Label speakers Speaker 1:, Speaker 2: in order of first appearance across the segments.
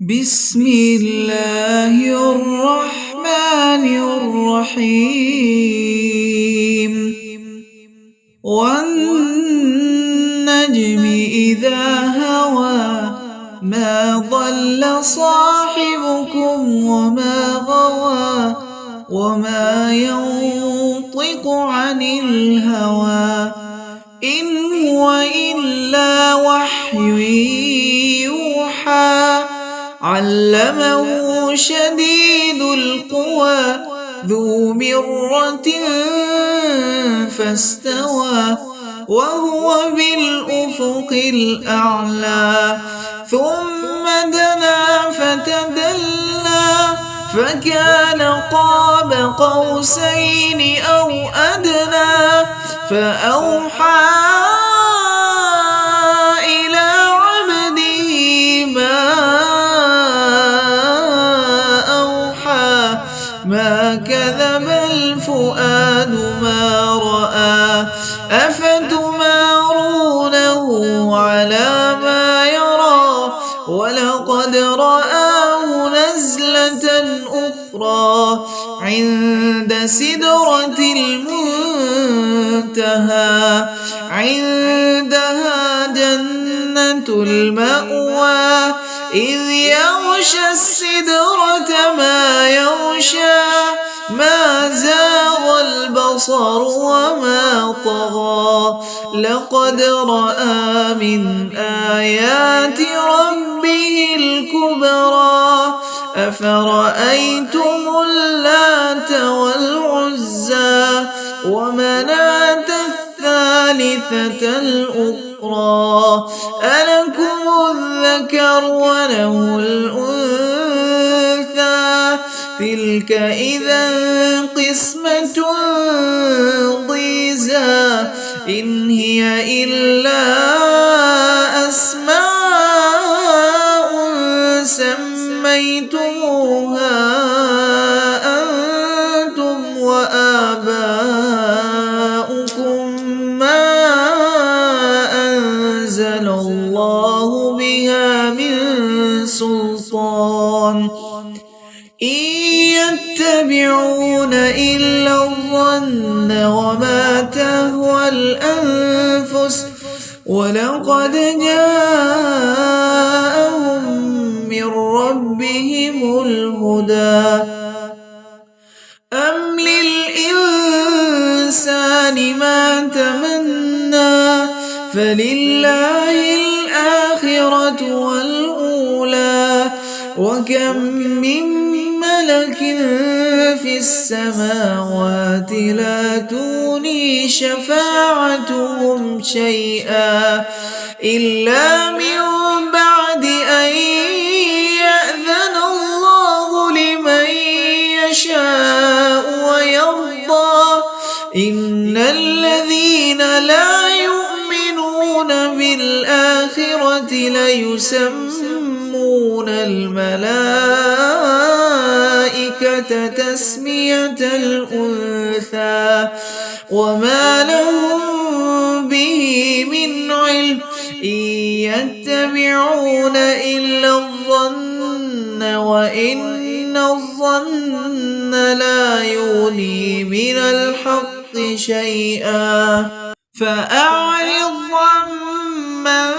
Speaker 1: بسم الله الرحمن الرحيم والنجم إذا هوى ما ضل صاحبكم وما غوى وما ينطق عن الهوى إن هو إلا وحي يوحى علمه شديد القوى ذو مرة فاستوى وهو بالأفق الأعلى ثم دنا فتدلى فكان قاب قوسين أو أدنى فأوحى إلى عبده ما أوحى ما كذب الفؤاد ما رأى أفتمارونه على ما يرى ولقد رآه نزلة أخرى عند سدرة المنتهى عندها جنة المأوى إذ يغشى السدرة ما يغشى ما زاغ البصر وما طغى لقد رأى من آيات ربه الكبرى أفرأيتم اللات والعزى ومناة الثالثة الأخرى ألكم الذكر وله الأنثى تلك إذا قسمة ضيزى إن هي إلا أسماء سميتموها أنتم وآباؤكم ما أنزل الله بها من سلطان إن يتبعون إلا الظن وما تهوى الأنفس ولقد جاءهم من ربهم الهدى أم للإنسان ما تمنى فلله الآخرة والأولى وكم من ملك في السماوات لا تغني شفاعتهم شيئا إلا من بعد أن يأذن الله لمن يشاء ويرضى إن الذين لا يؤمنون بالآخرة ليسمون الملائكة تسمية الأنثى وما لهم به من علم إن يتبعون إلا الظن وإن الظن لا يغني من الحق شيئا فأعرض عمن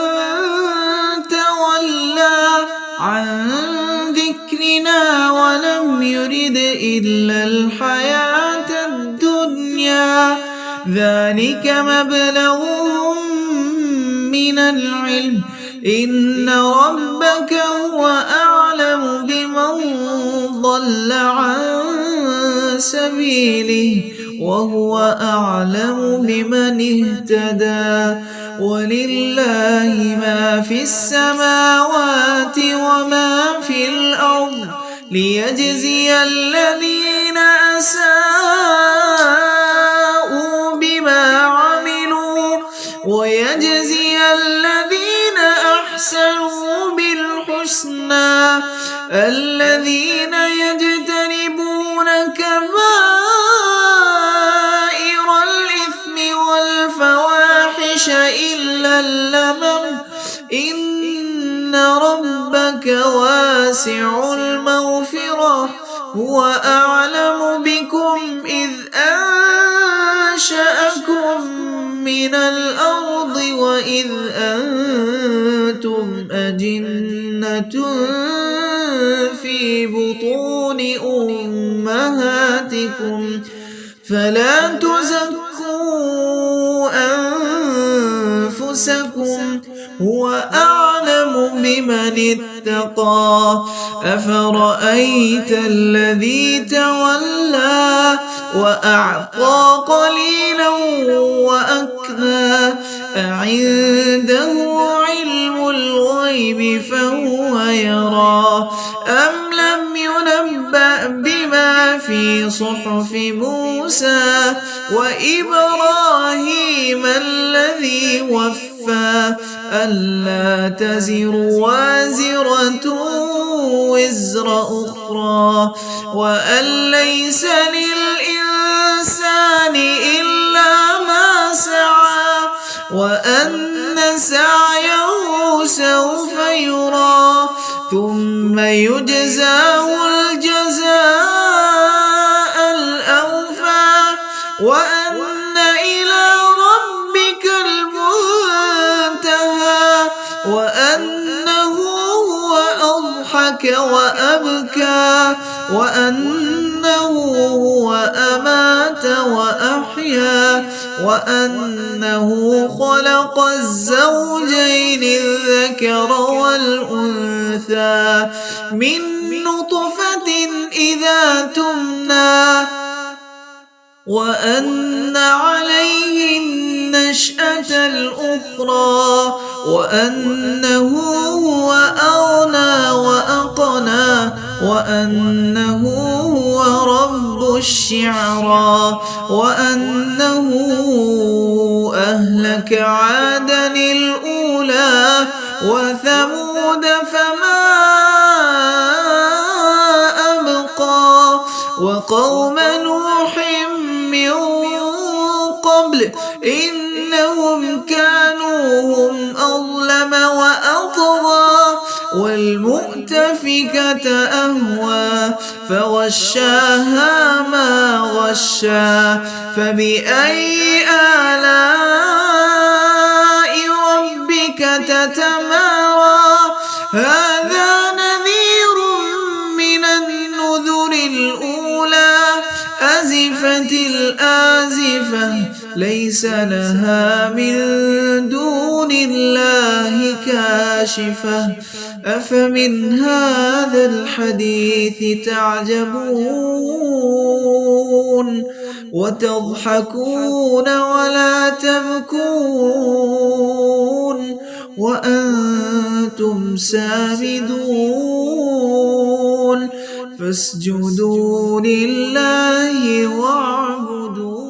Speaker 1: تولى عن ذكرنا ولم يرد إلا الحياة الدنيا ذلك مبلغهم من العلم إن ربك هو أعلم بمن ضل عن سبيله وهو أعلم بمن اهتدى ولله ما في السماوات وما في الأرض ليجزي الذين أساءوا بما عملوا ويجزي الذين أحسنوا بالحسنى الذين يجتنبون كبائر الإثم والفواحش إلا اللمم إن ربك ربك واسع المغفرة هو أعلم بكم إذ أنشأكم من الأرض وإذ أنتم أجنة في بطون أمهاتكم فلا تزكوا أنفسكم هو أعلم بمن اتقى أفرأيت الذي تولى وأعطى قليلا وأكدى أعنده علم الغيب فهو يرى أم لم ينبأ بما في صحف موسى وإبراهيم الذي وفى ألا تزر وازرة وزر أخرى وأن ليس للإنسان إلا ما سعى وأن سعيه سوف يرى ثم يجزاه الجزاء الأوفى وأن إلى ربك المنتهى وأنه هو أضحك وأبكى وأنه هو أمات وأحيا وأنه خلق الزوجين الذكر والأنثى من نطفة إذا تمنى وأن عليه النشأة الأخرى وأنه هو أغنى وأقنى وأنه هو رب الشعرى وأنه أهلك عادا الأولى وثمود فما أبقى وقوم نوح من قبل إنهم كانوا هم أظلم وأطغى والمؤتفكة أهوى فغشاها ما غشى فبأي آلاء ربك تتمارى هذا نذير من النذر الأولى أزفت الآزفة ليس لها من دون الله كاشفة أفمن هذا الحديث تعجبون وتضحكون ولا تبكون وأنتم سامدون فاسجدوا لله واعبدوا